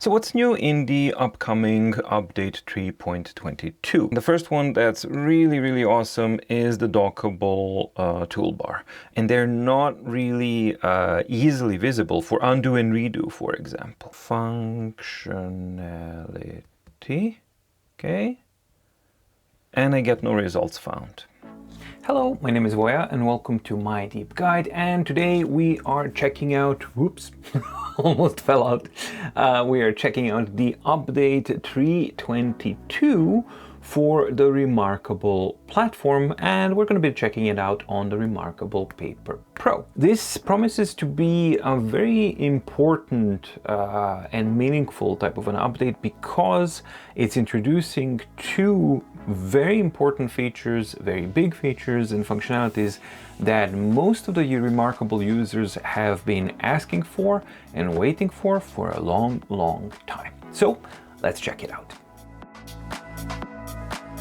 So what's new in the upcoming update 3.22? The first one that's really awesome is the dockable toolbar. And they're not really easily visible for undo and redo, for example. Functionality, okay. And I get no results found. Hello, my name is Voya and welcome to My Deep Guide, and today we are checking out, whoops, almost fell out. We are checking out the update 3.22 for the Remarkable platform, and we're going to be checking it out on the Remarkable Paper Pro. This promises to be a very important and meaningful type of an update because it's introducing two very important features, very big features and functionalities that most of the Remarkable users have been asking for and waiting for a long time. So let's check it out.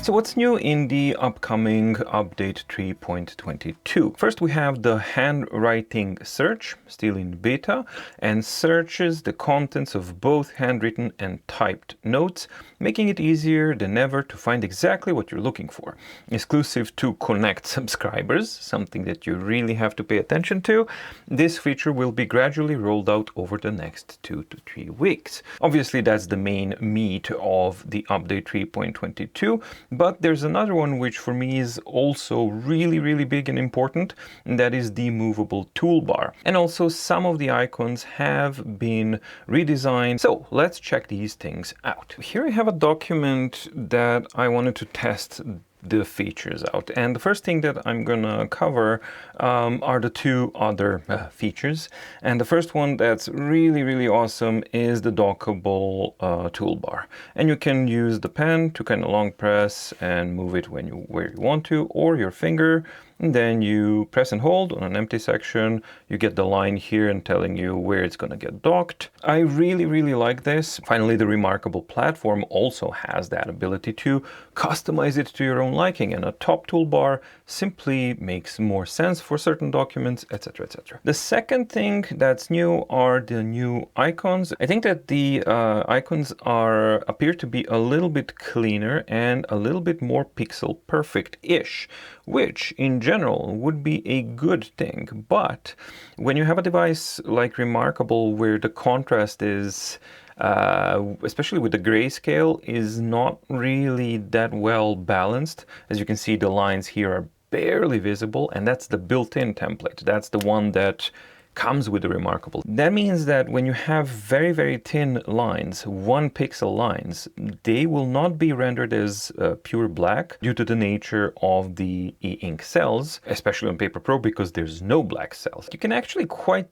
So what's new in the upcoming update 3.22? First, we have the Handwriting Search, still in beta, and searches the contents of both handwritten and typed notes, making it easier than ever to find exactly what you're looking for. Exclusive to Connect subscribers, something that you really have to pay attention to, this feature will be gradually rolled out over the next 2 to 3 weeks. Obviously, that's the main meat of the update 3.22. But there's another one which for me is also really big and important, and that is the Movable Toolbar. And also some of the icons have been redesigned. So let's check these things out. Here I have a document that I wanted to test the features out, and the first thing that I'm gonna cover are the two other features. And the first one that's really awesome is the dockable toolbar, and you can use the pen to kind of long press and move it where you want to, or your finger, and then you press and hold on an empty section. You get the line here and telling you where it's going to get docked. I really like this. Finally, the Remarkable platform also has that ability to customize it to your own liking, and a top toolbar simply makes more sense for certain documents, etc. The second thing that's new are the new icons. I think that the icons appear to be a little bit cleaner and a little bit more pixel perfect-ish, which in general would be a good thing. But when you have a device like Remarkable where the contrast is, especially with the grayscale, is not really that well balanced. As you can see, the lines here are barely visible, and that's the built-in template. That's the one that comes with the Remarkable. That means that when you have very thin lines, 1 pixel lines, they will not be rendered as pure black due to the nature of the e-ink cells, especially on Paper Pro because there's no black cells. You can actually quite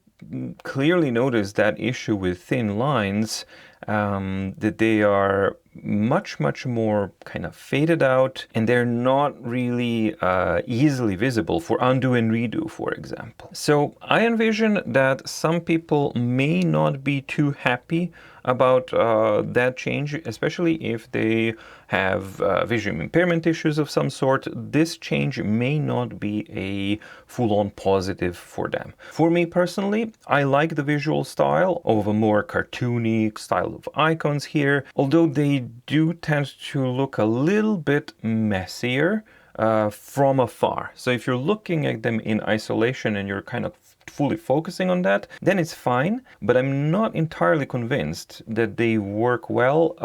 clearly notice that issue with thin lines, that they are much more kind of faded out, and they're not really easily visible for undo and redo, for example. So I envision that some people may not be too happy about that change, especially if they have vision impairment issues of some sort. This change may not be a full-on positive for them. For me personally, I like the visual style of a more cartoony style of icons here, although they do tend to look a little bit messier from afar. So if you're looking at them in isolation and you're kind of fully focusing on that, then it's fine, but I'm not entirely convinced that they work well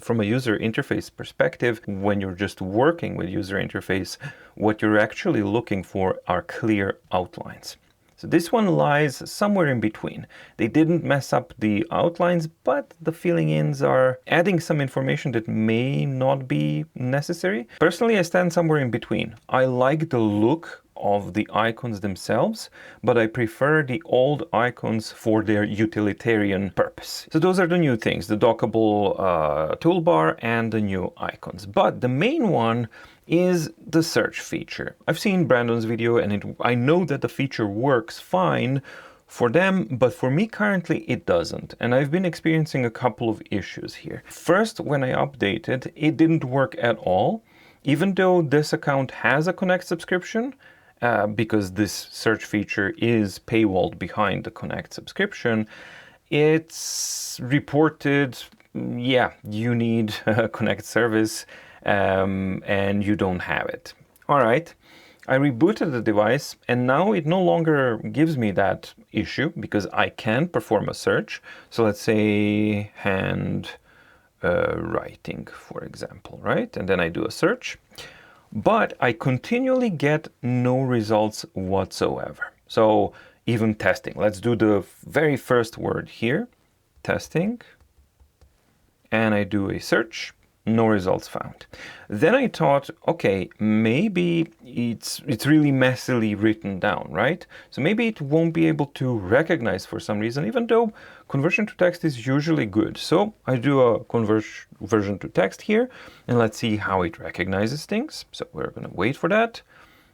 from a user interface perspective. When you're just working with user interface, what you're actually looking for are clear outlines. So this one lies somewhere in between. They didn't mess up the outlines, but the filling ins are adding some information that may not be necessary. Personally, I stand somewhere in between. I like the look of the icons themselves, but I prefer the old icons for their utilitarian purpose. So those are the new things, the dockable toolbar and the new icons. But the main one is the search feature. I've seen Brandon's video, and I know that the feature works fine for them, but for me currently it doesn't. And I've been experiencing a couple of issues here. First, when I updated, it didn't work at all, even though this account has a Connect subscription. Because this search feature is paywalled behind the Connect subscription, it's reported, yeah, you need a Connect service and you don't have it. All right. I rebooted the device and now it no longer gives me that issue because I can perform a search. So let's say handwriting, for example, right? And then I do a search, but I continually get no results whatsoever. So even testing, let's do the very first word here, testing, and I do a search. No results found. Then I thought, okay, maybe it's really messily written down, right? So maybe it won't be able to recognize for some reason, even though conversion to text is usually good. So I do a conversion to text here, and let's see how it recognizes things. So we're gonna wait for that.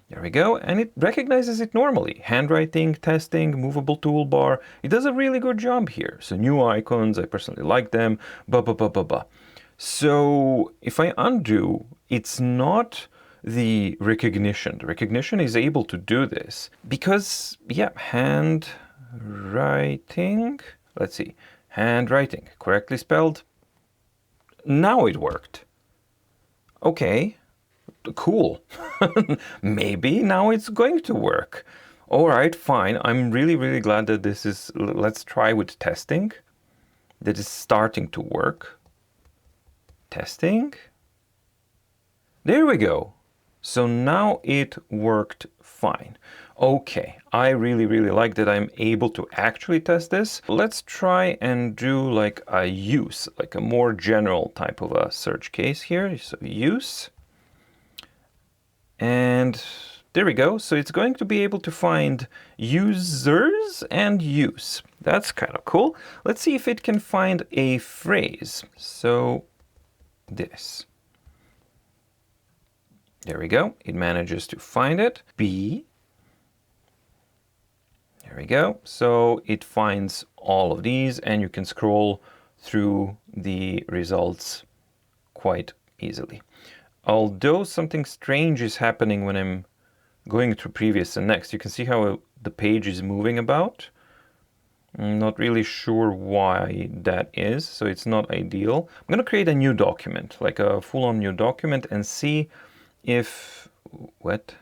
There we go, and it recognizes it normally. Handwriting, testing, movable toolbar. It does a really good job here. So new icons, I personally like them, So if I undo, it's not the recognition. The recognition is able to do this because, yeah, handwriting, let's see, handwriting, correctly spelled. Now it worked. Okay, cool. Maybe now it's going to work. All right, fine. I'm really glad that this is, let's try with testing. That is starting to work. Testing. There we go. So now it worked fine. Okay, I really like that I'm able to actually test this. Let's try and do like a use, like a more general type of a search case here. So use. And there we go. So it's going to be able to find users and use. That's kind of cool. Let's see if it can find a phrase. So this. There we go. It manages to find it. B. There we go. So it finds all of these and you can scroll through the results quite easily. Although something strange is happening when I'm going through previous and next. You can see how the page is moving about. I'm not really sure why that is, so it's not ideal. I'm going to create a new document, like a full-on new document, and see if... what?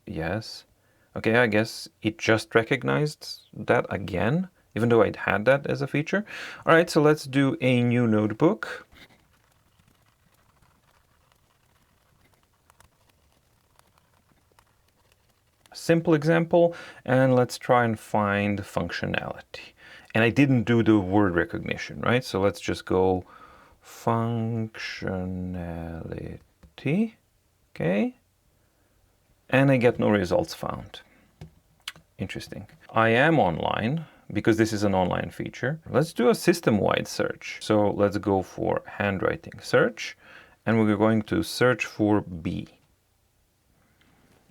Yes. Okay, I guess it just recognized that again, even though I'd had that as a feature. All right, so let's do a new notebook. Simple example, and let's try and find functionality. And I didn't do the word recognition, right? So let's just go functionality, okay? And I get no results found. Interesting. I am online because this is an online feature. Let's do a system-wide search. So let's go for handwriting search, and we're going to search for B.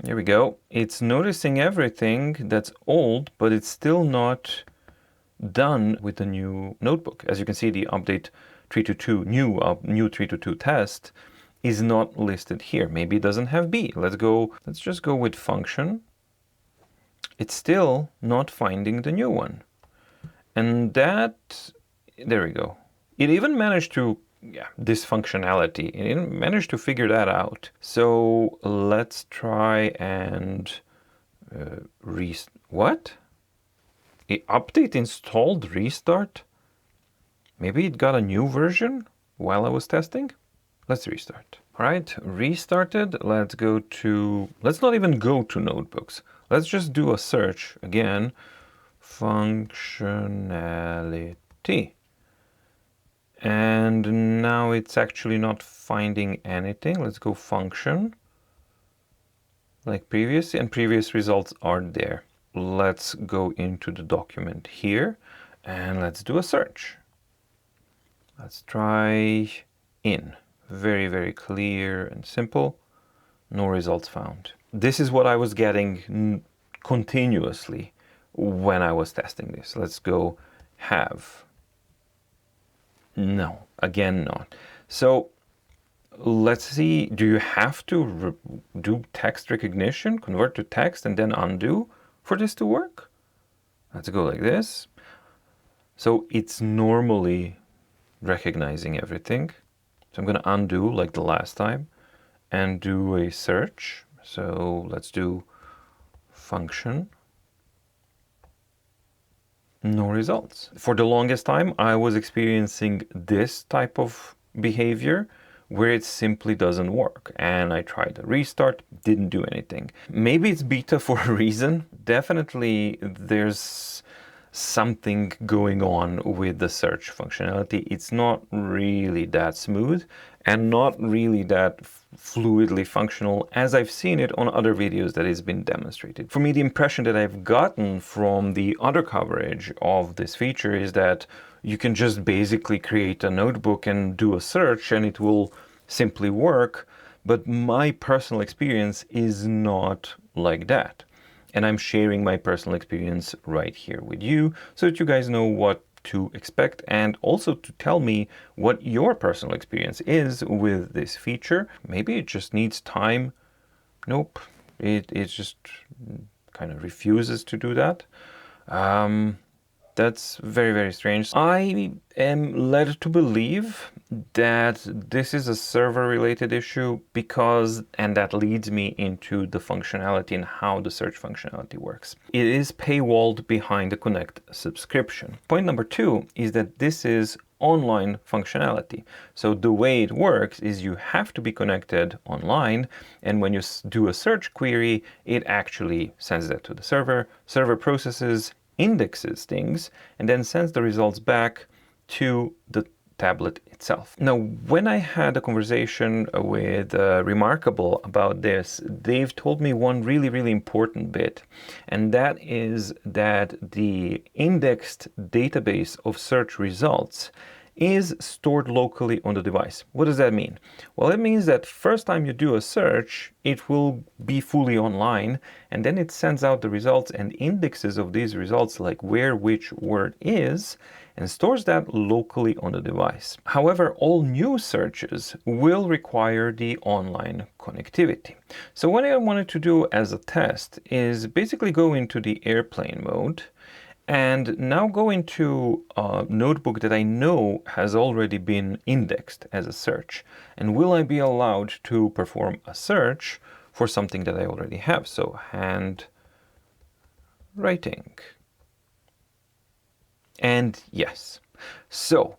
Here we go. It's noticing everything that's old, but it's still not done with the new notebook. As you can see, the update 322 new 322 test is not listed here. Maybe it doesn't have B. Let's just go with function. It's still not finding the new one. And that, there we go. It even managed to, this functionality, it managed to figure that out. So let's try and what? Update installed restart? Maybe it got a new version while I was testing? Let's restart. All right, restarted. Let's not even go to notebooks. Let's just do a search again. Functionality. And now it's actually not finding anything. Let's go function. Like previous, and previous results are there. Let's go into the document here and let's do a search. Let's try in. Very clear and simple. No results found. This is what I was getting continuously when I was testing this. Let's go have. No, again not. So let's see, do you have to do text recognition, convert to text and then undo for this to work? Let's go like this. So it's normally recognizing everything. So I'm going to undo like the last time and do a search. So let's do function. No results. For the longest time, I was experiencing this type of behavior where it simply doesn't work. And I tried a restart, didn't do anything. Maybe it's beta for a reason. Definitely there's something going on with the search functionality. It's not really that smooth and not really that fluidly functional as I've seen it on other videos that has been demonstrated. For me, the impression that I've gotten from the other coverage of this feature is that you can just basically create a notebook and do a search and it will simply work. But my personal experience is not like that. And I'm sharing my personal experience right here with you so that you guys know what to expect and also to tell me what your personal experience is with this feature. Maybe it just needs time. Nope, it just kind of refuses to do that. That's very, very strange. I am led to believe that this is a server-related issue because, and that leads me into the functionality and how the search functionality works. It is paywalled behind the Connect subscription. Point number 2 is that this is online functionality. So the way it works is you have to be connected online, and when you do a search query, it actually sends that to the server. Server processes, indexes things, and then sends the results back to the tablet itself. Now, when I had a conversation with Remarkable about this, they've told me one really, really important bit, and that is that the indexed database of search results is stored locally on the device. What does that mean? Well, it means that first time you do a search, it will be fully online, and then it sends out the results and indexes of these results, like where which word is, and stores that locally on the device. However, all new searches will require the online connectivity. So what I wanted to do as a test is basically go into the airplane mode and now go into a notebook that I know has already been indexed as a search. And will I be allowed to perform a search for something that I already have? So handwriting. And yes. So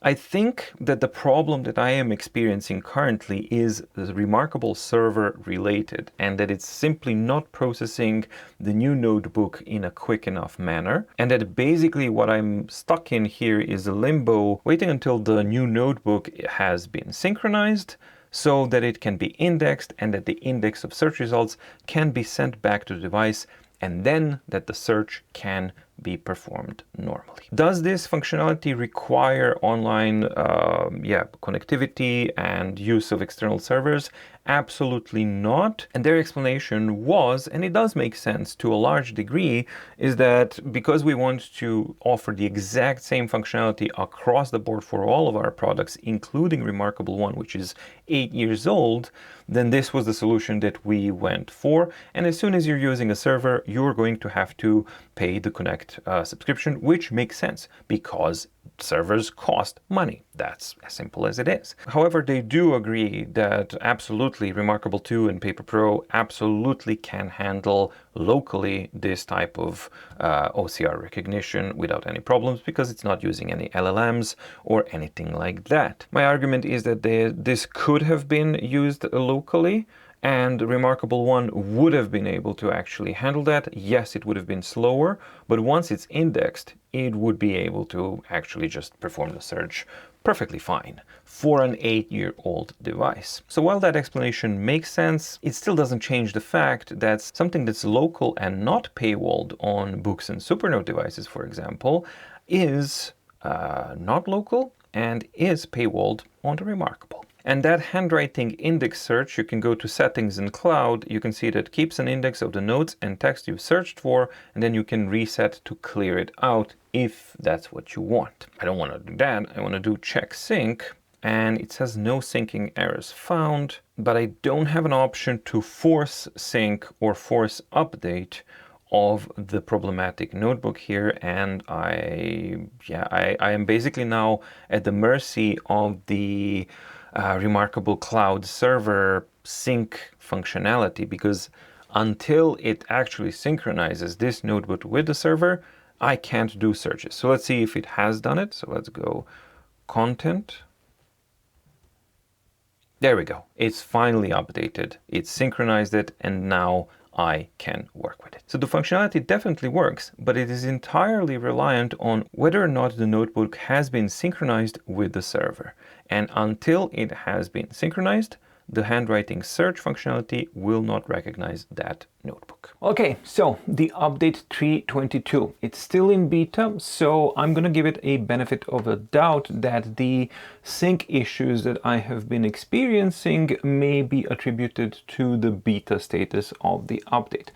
I think that the problem that I am experiencing currently is the Remarkable server related, and that it's simply not processing the new notebook in a quick enough manner. And that basically what I'm stuck in here is a limbo, waiting until the new notebook has been synchronized so that it can be indexed and that the index of search results can be sent back to the device, and then that the search can be performed normally. Does this functionality require online connectivity and use of external servers? Absolutely not. And their explanation was, and it does make sense to a large degree, is that because we want to offer the exact same functionality across the board for all of our products, including Remarkable One, which is 8 years old, then this was the solution that we went for. And as soon as you're using a server, you're going to have to pay the Connect subscription, which makes sense because servers cost money. That's as simple as it is. However, they do agree that absolutely Remarkable 2 and Paper Pro absolutely can handle locally this type of OCR recognition without any problems because it's not using any LLMs or anything like that. My argument is that this could have been used locally, and Remarkable One would have been able to actually handle that. Yes, it would have been slower, but once it's indexed, it would be able to actually just perform the search perfectly fine for an 8-year-old device. So while that explanation makes sense, it still doesn't change the fact that something that's local and not paywalled on Books and Supernote devices, for example, is not local and is paywalled on the Remarkable. And that handwriting index search, you can go to settings in cloud, you can see that keeps an index of the notes and text you've searched for, and then you can reset to clear it out if that's what you want. I don't want to do that. I want to do check sync, and it says no syncing errors found, but I don't have an option to force sync or force update of the problematic notebook here, and I am basically now at the mercy of the Remarkable Cloud server sync functionality, because until it actually synchronizes this notebook with the server, I can't do searches. So let's see if it has done it. So let's go content. There we go. It's finally updated. It's synchronized it, and now I can work with it. So the functionality definitely works, but it is entirely reliant on whether or not the notebook has been synchronized with the server. And until it has been synchronized, the handwriting search functionality will not recognize that notebook. Okay, so the update 3.22, it's still in beta, so I'm gonna give it a benefit of a doubt that the sync issues that I have been experiencing may be attributed to the beta status of the update.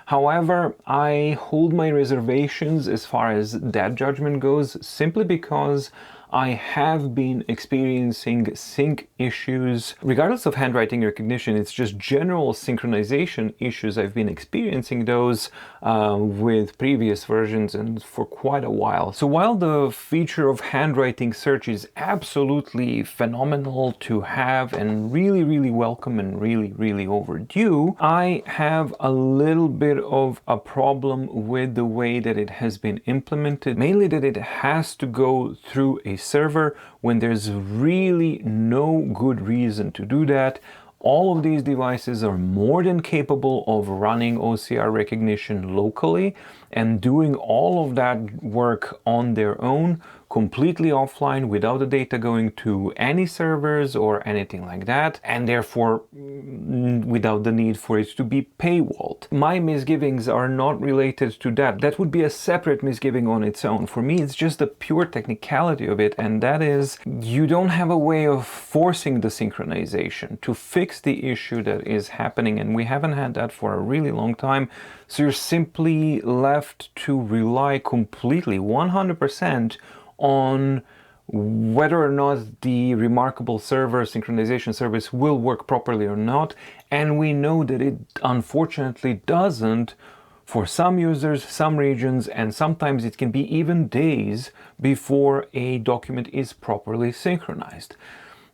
However, I hold my reservations as far as that judgment goes, simply because I have been experiencing sync issues. Regardless of handwriting recognition, it's just general synchronization issues. I've been experiencing those with previous versions and for quite a while. So while the feature of handwriting search is absolutely phenomenal to have and really, really welcome and really, really overdue, I have a little bit of a problem with the way that it has been implemented, mainly that it has to go through a server when there's really no good reason to do that. All of these devices are more than capable of running OCR recognition locally and doing all of that work on their own, completely offline, without the data going to any servers or anything like that, and therefore without the need for it to be paywalled. My misgivings are not related to that. That would be a separate misgiving on its own. For me, it's just the pure technicality of it, and that is you don't have a way of forcing the synchronization to fix the issue that is happening, and we haven't had that for a really long time. So you're simply left to rely completely 100% on whether or not the Remarkable server synchronization service will work properly or not. And we know that it unfortunately doesn't for some users, some regions, and sometimes it can be even days before a document is properly synchronized.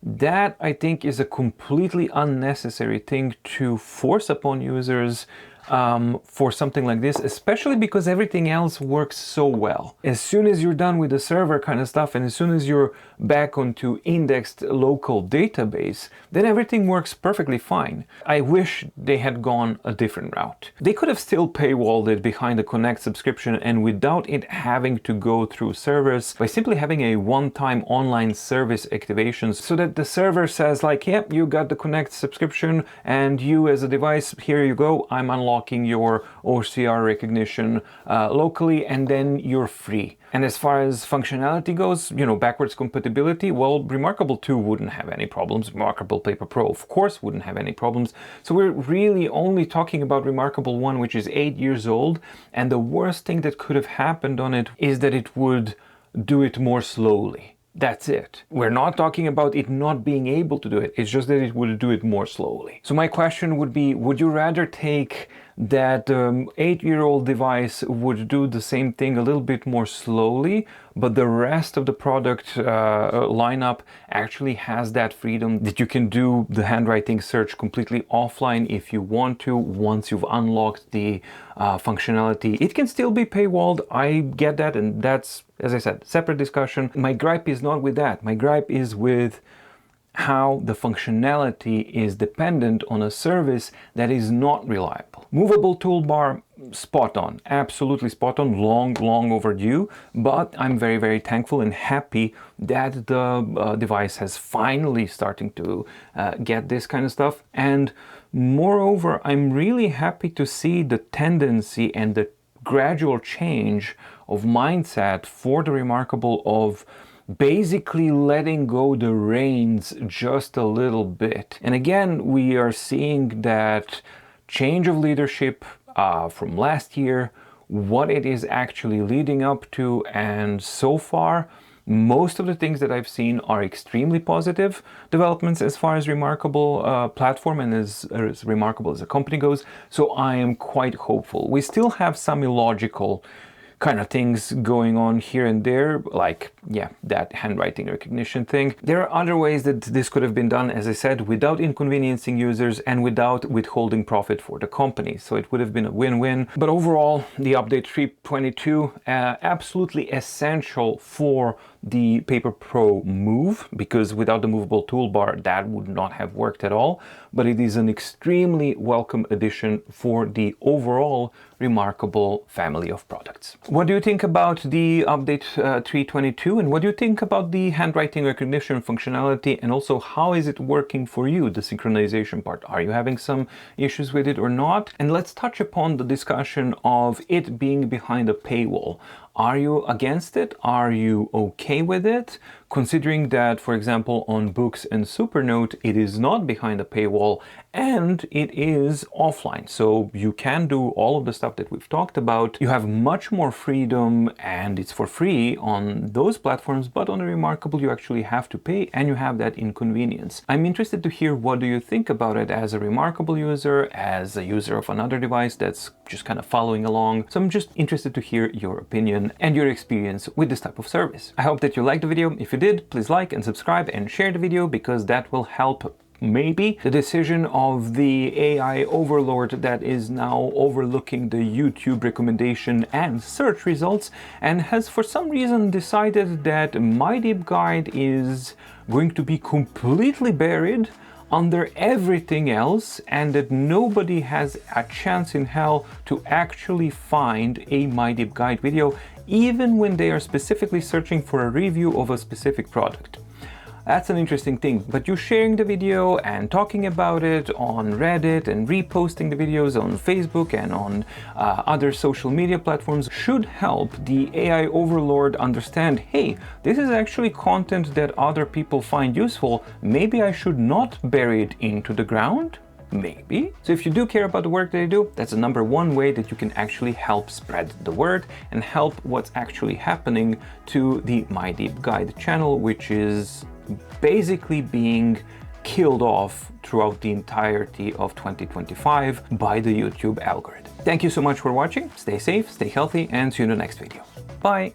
That, I think, is a completely unnecessary thing to force upon users for something like this, especially because everything else works so well. As soon as you're done with the server kind of stuff, and as soon as you're back onto indexed local database, then everything works perfectly fine. I wish they had gone a different route. They could have still paywalled it behind the Connect subscription and without it having to go through servers, by simply having a one-time online service activation so that the server says like, yep, you got the Connect subscription and you as a device, here you go, I'm unlocking your OCR recognition locally, and then you're free. And as far as functionality goes, you know, backwards compatibility, well, Remarkable 2 wouldn't have any problems. Remarkable Paper Pro, of course, wouldn't have any problems. So we're really only talking about Remarkable 1, which is 8 years old. And the worst thing that could have happened on it is that it would do it more slowly. That's it. We're not talking about it not being able to do it. It's just that it would do it more slowly. So my question would be, would you rather take that 8-year-old device would do the same thing a little bit more slowly, but the rest of the product lineup actually has that freedom that you can do the handwriting search completely offline if you want to, once you've unlocked the functionality? It can still be paywalled, I get that, and that's, as I said, separate discussion. My gripe is not with that. My gripe is with how the functionality is dependent on a service that is not reliable. Movable toolbar, spot on, absolutely spot on, long overdue, but I'm very, very thankful and happy that the device has finally starting to get this kind of stuff. And moreover, I'm really happy to see the tendency and the gradual change of mindset for the Remarkable of basically letting go the reins just a little bit. And again, we are seeing that change of leadership from last year, what it is actually leading up to, and so far Most of the things that I've seen are extremely positive developments as far as Remarkable platform and as Remarkable as a company goes. So I am quite hopeful. We still have some illogical kind of things going on here and there, like, yeah, that handwriting recognition thing. There are other ways that this could have been done, as I said, without inconveniencing users and without withholding profit for the company. So it would have been a win-win. But overall, the update 3.22, absolutely essential for the Paper Pro Move, because without the movable toolbar, that would not have worked at all. But it is an extremely welcome addition for the overall Remarkable family of products. What do you think about the update 3.22, and what do you think about the handwriting recognition functionality, and also how is it working for you, the synchronization part? Are you having some issues with it or not? And let's touch upon the discussion of it being behind a paywall. Are you against it? Are you okay with it? Considering that, for example, on Books and Supernote, it is not behind a paywall and it is offline. So you can do all of the stuff that we've talked about. You have much more freedom and it's for free on those platforms, but on the Remarkable, you actually have to pay and you have that inconvenience. I'm interested to hear what do you think about it as a Remarkable user, as a user of another device that's just kind of following along. So I'm just interested to hear your opinion and your experience with this type of service. I hope that you liked the video. If you did, please like and subscribe and share the video, because that will help maybe the decision of the AI overlord that is now overlooking the YouTube recommendation and search results and has for some reason decided that mydeepguide is going to be completely buried under everything else, and that nobody has a chance in hell to actually find a mydeepguide video, even when they are specifically searching for a review of a specific product. That's an interesting thing, but you sharing the video and talking about it on Reddit and reposting the videos on Facebook and on other social media platforms should help the AI overlord understand, hey, this is actually content that other people find useful. Maybe I should not bury it into the ground. Maybe. So if you do care about the work that I do, that's the #1 way that you can actually help spread the word and help what's actually happening to the mydeepguide channel, which is basically being killed off throughout the entirety of 2025 by the YouTube algorithm. Thank you so much for watching. Stay safe, stay healthy, and see you in the next video. Bye!